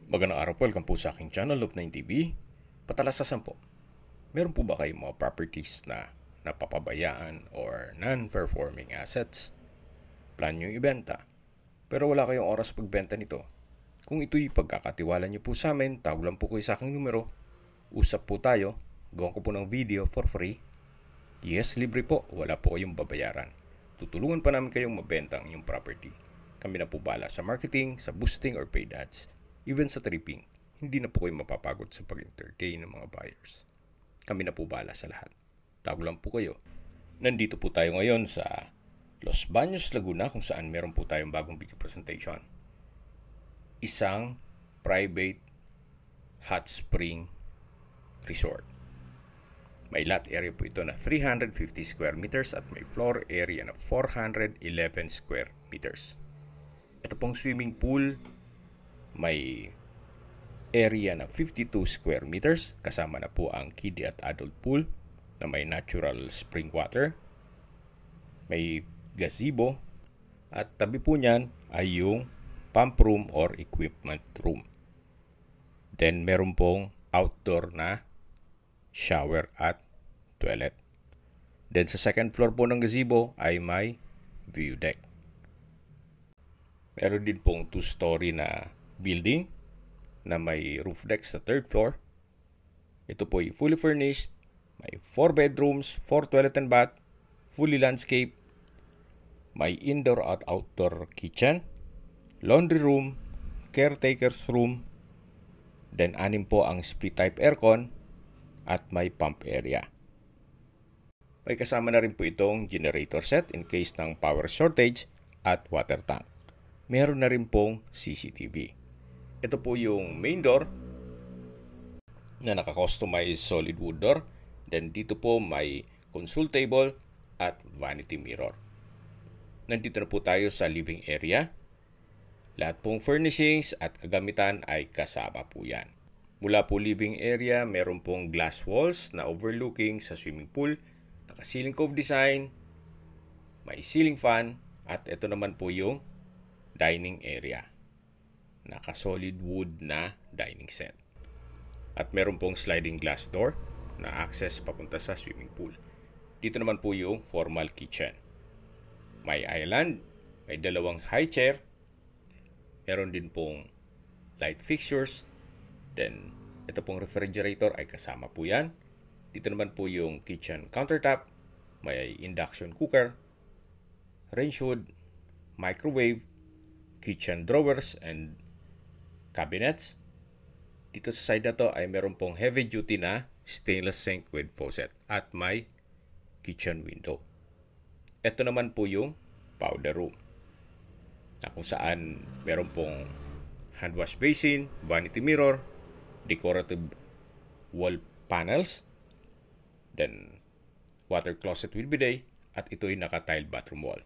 Magandang araw po, welcome po sa aking channel, Loop9 TV. Patalasasan po, meron po ba kayong mga properties na napapabayaan or non-performing assets? Plan nyo ibenta, pero wala kayong oras sa pagbenta nito. Kung ito'y pagkakatiwala nyo po sa amin, tawag lang po kayo sa aking numero. Usap po tayo, gawan ko po ng video for free. Yes, libre po, wala po kayong babayaran. Tutulungan pa namin kayong mabenta ang inyong property. Kami na po bala sa marketing, sa boosting or paid ads. Even sa tripping, hindi na po kayo mapapagod sa pag-entertain ng mga buyers. Kami na po bahala sa lahat. Tawag lang po kayo. Nandito po tayo ngayon sa Los Baños, Laguna kung saan meron po tayong bagong video presentation. Isang private hot spring resort. May lot area po ito na 350 square meters at may floor area na 411 square meters. Ito pong swimming pool may area na 52 square meters, kasama na po ang kiddie at adult pool na may natural spring water. May gazebo at tabi po niyan ay yung pump room or equipment room. Then meron pong outdoor na shower at toilet. Then sa second floor po ng gazebo ay may view deck. Meron din pong 2-story na building na may roof deck sa third floor. Ito po ay fully furnished, may 4 bedrooms, 4 toilet and bath, fully landscape, may indoor at outdoor kitchen, laundry room, caretaker's room, then 6 po ang split type aircon at may pump area. May kasama na rin po itong generator set in case ng power shortage at water tank. Meron na rin pong CCTV. Ito po yung main door na naka-customize solid wood door. Then dito po may console table at vanity mirror. Nandito na po tayo sa living area. Lahat pong furnishings at kagamitan ay kasama po yan. Mula po living area, meron pong glass walls na overlooking sa swimming pool. Naka-ceiling cove design, may ceiling fan, at ito naman po yung dining area. Naka-solid wood na dining set. At meron pong sliding glass door na access papunta sa swimming pool. Dito naman po yung formal kitchen. May island, may 2 high chair, meron din pong light fixtures, then ito pong refrigerator ay kasama po yan. Dito naman po yung kitchen countertop, may induction cooker, range hood, microwave, kitchen drawers and cabinets. Dito sa side na to ay meron pong heavy duty na stainless sink with faucet at may kitchen window. Ito naman po yung powder room na kung saan meron pong hand wash basin, vanity mirror, decorative wall panels, then water closet with bidet, at ito'y naka-tiled bathroom wall.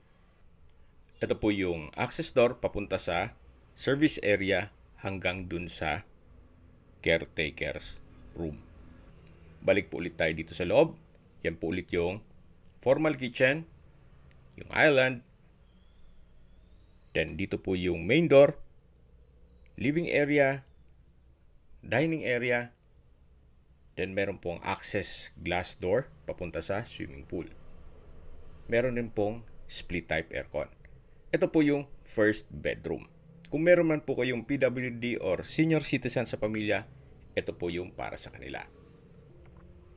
Ito po yung access door papunta sa service area hanggang dun sa caretaker's room. Balik po ulit tayo dito sa loob. Yan po ulit yung formal kitchen, yung island, then dito po yung main door, living area, dining area, then meron pong access glass door papunta sa swimming pool. Meron din pong split type aircon. Ito po yung first bedroom. Kung meron man po kayong PWD or senior citizen sa pamilya, ito po yung para sa kanila.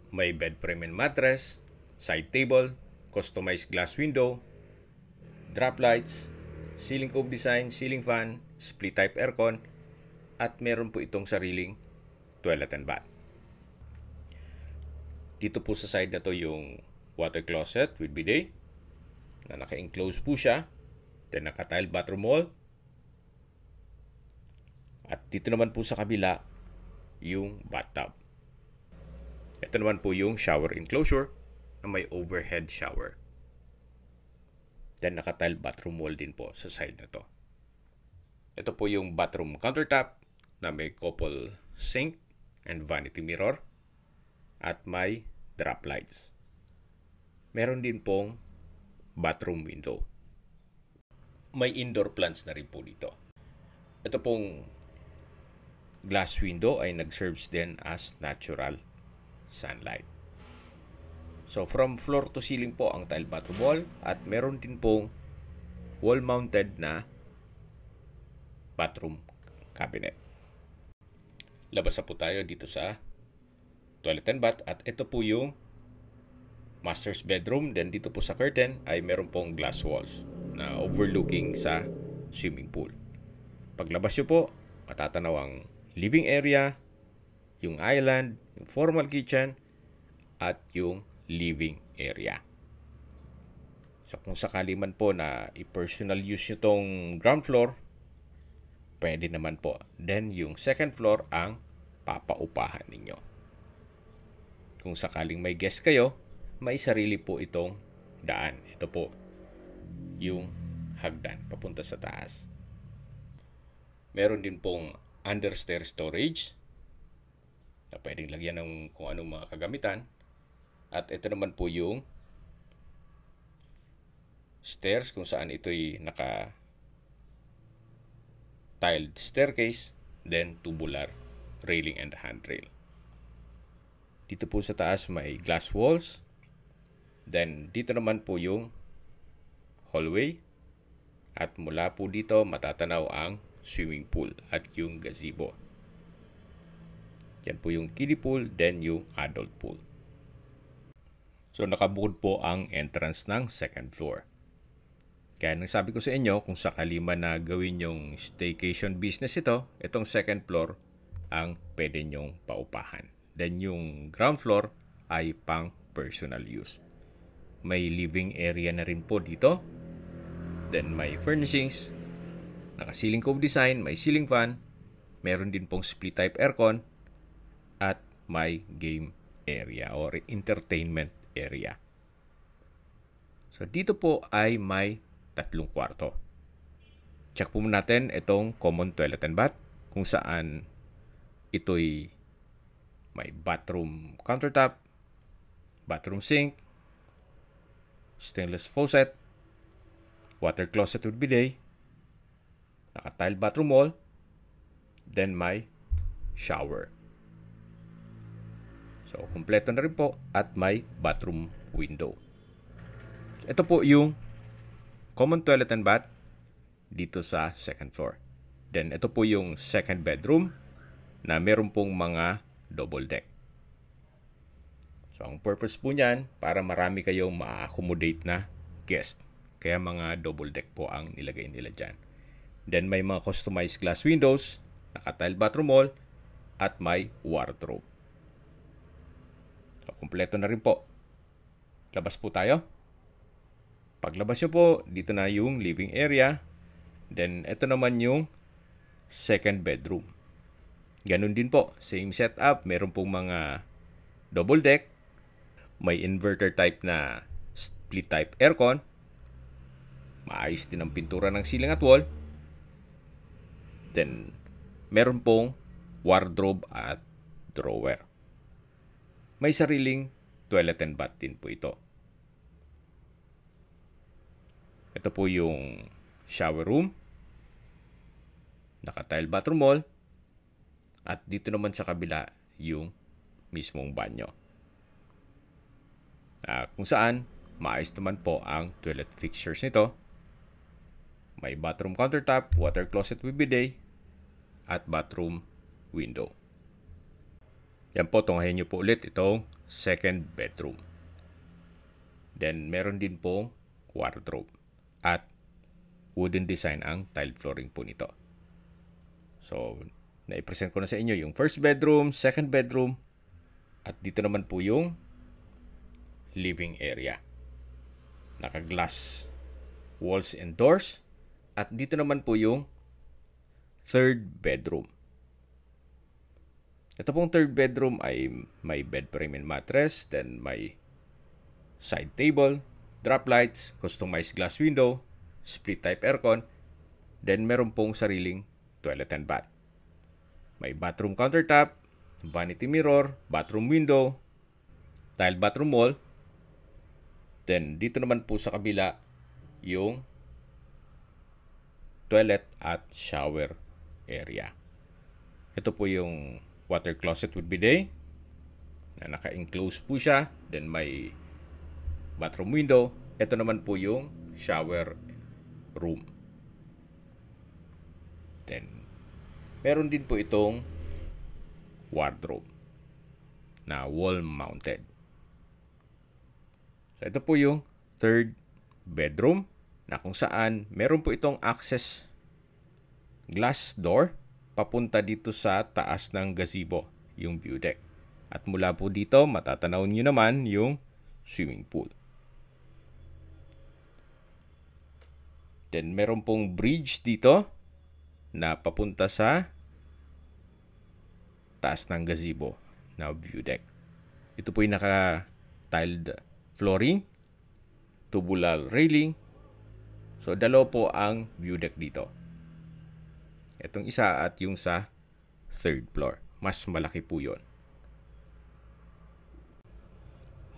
May bed frame and mattress, side table, customized glass window, drop lights, ceiling cove design, ceiling fan, split type aircon, at meron po itong sariling toilet and bath. Dito po sa side na to yung water closet with bidet na naka-enclose po siya. Then naka-tiled bathroom wall. At dito naman po sa kabila yung bathtub. Ito naman po yung shower enclosure na may overhead shower. Then naka-tiled bathroom wall din po sa side na to. Ito po yung bathroom countertop na may couple sink and vanity mirror at may drop lights. Meron din pong bathroom window. May indoor plants na rin po dito. Ito pong glass window ay nag-serves din as natural sunlight. So from floor to ceiling po ang tile bathroom wall at meron din pong wall-mounted na bathroom cabinet. Labas na po tayo dito sa toilet and bath at ito po yung master's bedroom. Then dito po sa curtain ay meron pong glass walls na overlooking sa swimming pool. Paglabas nyo po, matatanaw ang living area, yung island, yung formal kitchen, at yung living area. So kung sakali man po na i-personal use nyo tong ground floor, pwede naman po. Then yung second floor ang papaupahan ninyo. Kung sakaling may guest kayo, may sarili po itong daan. Ito po yung hagdan papunta sa taas. Meron din pong understair storage na pwedeng lagyan ng kung anong mga kagamitan. At ito naman po yung stairs kung saan ito'y naka-tiled staircase, then tubular railing and handrail. Dito po sa taas may glass walls. Then dito naman po yung hallway. At mula po dito matatanaw ang swimming pool at yung gazebo. Yan po yung kiddie pool, then yung adult pool. So nakabukod po ang entrance ng second floor. Kaya nang sabi ko sa inyo, kung sakali man na gawin yung staycation business ito, itong second floor ang pwede nyong paupahan. Then yung ground floor ay pang personal use. May living area na rin po dito. Then may furnishings, naka-ceiling cove design, may ceiling fan, meron din pong split type aircon, at may game area or entertainment area. So dito po ay may 3 kwarto. Check po natin itong common toilet and bath kung saan ito'y may bathroom countertop, bathroom sink, stainless faucet, water closet with bidet, naka-tile bathroom wall, then may shower. So, kumpleto na rin po at may bathroom window. Ito po yung common toilet and bath dito sa second floor. Then, ito po yung second bedroom na meron pong mga double deck. So, ang purpose po niyan, para marami kayong ma-accommodate na guest. Kaya mga double deck po ang nilagay nila dyan. Then, may mga customized glass windows, naka-tile bathroom wall, at may wardrobe. So, kumpleto na rin po. Labas po tayo. Paglabas nyo po, dito na yung living area. Then, ito naman yung second bedroom. Ganun din po. Same setup. Meron pong mga double deck. May inverter type na split type aircon. Maayos din ang pintura ng ceiling at wall. Then, meron pong wardrobe at drawer. May sariling toilet and bath din po ito. Ito po yung shower room, naka-tile bathroom wall, at dito naman sa kabila yung mismong banyo. Kung saan, maayos naman po ang toilet fixtures nito. May bathroom countertop, water closet with bidet, at bathroom window. Yan po, tunghayin nyo po ulit itong second bedroom. Then, meron din pong wardrobe. At wooden design ang tile flooring po nito. So, naipresent ko na sa inyo yung first bedroom, second bedroom, at dito naman po yung living area. Naka-glass walls and doors. At dito naman po yung third bedroom. Ito pong third bedroom ay may bed frame and mattress, then may side table, drop lights, customized glass window, split type aircon, then meron pong sariling toilet and bath. May bathroom countertop, vanity mirror, bathroom window, tile bathroom wall. Then dito naman po sa kabila yung toilet at shower area. Ito po yung water closet with bidet na naka-enclose po siya. Then may bathroom window. Ito naman po yung shower room. Then meron din po itong wardrobe na wall mounted. So ito po yung third bedroom na kung saan meron po itong access glass door papunta dito sa taas ng gazebo, yung view deck. At mula po dito, matatanaw nyo naman yung swimming pool. Then meron pong bridge dito na papunta sa taas ng gazebo na view deck. Ito po yung naka-tiled flooring, tubular railing. So, dalawa po ang view deck dito. Itong isa at yung sa third floor. Mas malaki po yun.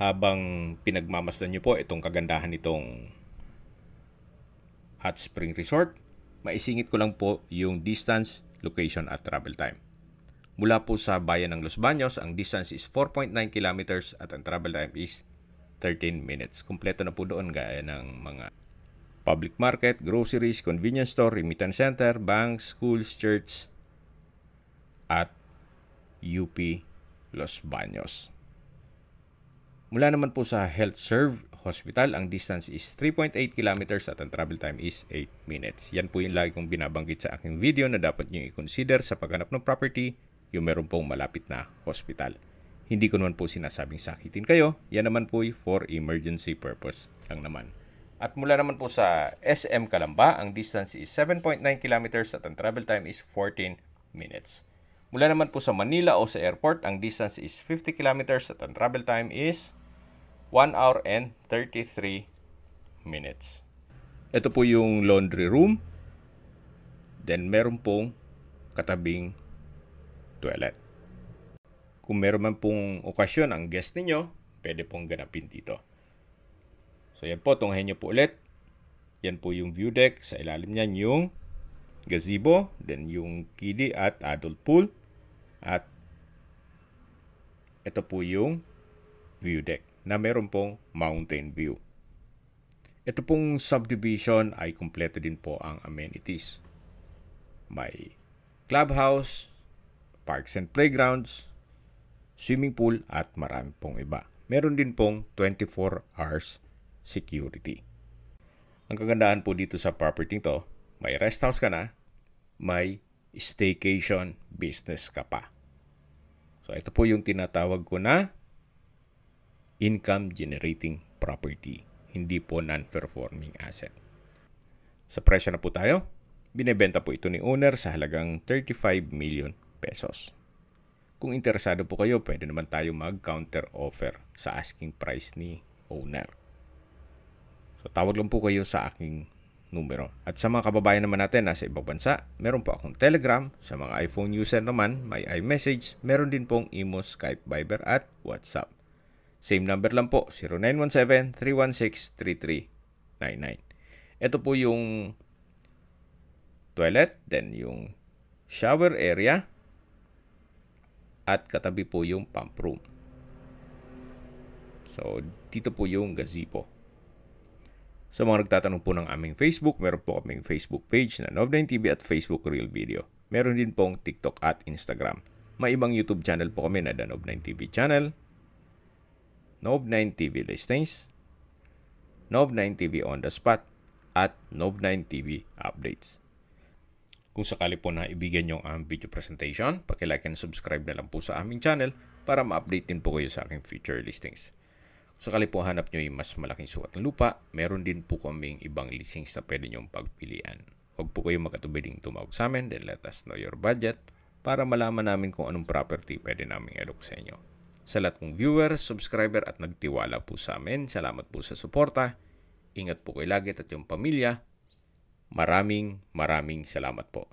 Habang pinagmamasdan nyo po itong kagandahan nitong Hot Spring Resort, maisingit ko lang po yung distance, location at travel time. Mula po sa bayan ng Los Baños, ang distance is 4.9 kilometers at ang travel time is 13 minutes. Kompleto na po doon gaya ng mga public market, groceries, convenience store, remittance center, banks, schools, church, at UP Los Baños. Mula naman po sa Health Serve Hospital, ang distance is 3.8 kilometers at ang travel time is 8 minutes. Yan po yung lagi kong binabanggit sa aking video na dapat nyo i-consider sa paghanap ng property, yung meron pong malapit na hospital. Hindi ko naman po sinasabing sakitin kayo, yan naman po for emergency purpose lang naman. At mula naman po sa SM Calamba, ang distance is 7.9 kilometers at ang travel time is 14 minutes. Mula naman po sa Manila o sa airport, ang distance is 50 kilometers at ang travel time is 1 hour and 33 minutes. Ito po yung laundry room. Then meron pong katabing toilet. Kung meron man pong okasyon ang guest ninyo, pwede pong ganapin dito. So yan po, tunghayin nyo po ulit. Yan po yung view deck. Sa ilalim niyan yung gazebo, then yung kiddie at adult pool. At ito po yung view deck na meron pong mountain view. Ito pong subdivision ay kumpleto din po ang amenities. May clubhouse, parks and playgrounds, swimming pool at marami pong iba. Meron din pong 24 hours security. Ang kagandahan po dito sa property to, may rest house ka na, may staycation business ka pa. So ito po yung tinatawag ko na income generating property, hindi po non-performing asset. Sa presyo na po tayo, binebenta po ito ni owner sa halagang 35 million pesos. Kung interesado po kayo, pwede naman tayo mag-counter offer sa asking price ni owner. So, tawag lang po kayo sa aking numero. At sa mga kababayan naman natin nasa ibang bansa, meron po akong Telegram. Sa mga iPhone user naman, may iMessage. Meron din pong Imo, Skype, Viber at WhatsApp. Same number lang po, 0917-316-3399. Ito po yung toilet, then yung shower area, at katabi po yung pump room. So, dito po yung gazebo. Sa mga nagtatanong po ng aming Facebook, meron po kaming Facebook page na Nov9TV at Facebook Real Video. Meron din pong TikTok at Instagram. May ibang YouTube channel po kami na The Nov9TV channel, Nov9TV Listings, Nov9TV On The Spot, at Nov9TV Updates. Kung sakali po na ibigyan nyo ang video presentation, paki-like and subscribe na lang po sa aming channel para ma-update din po kayo sa aking future listings. Kung sakali po hanap nyo yung mas malaking sukat ng lupa, meron din po kaming ibang listings na pwede nyong pagpilian. Huwag po kayo magkatubiding tumawag sa amin, then let us know your budget para malaman namin kung anong property pwede namin eduk sa inyo. Sa lahat kong viewer, subscriber at nagtiwala po sa amin, salamat po sa suporta. Ingat po kayo lagi at yung pamilya. Maraming salamat po.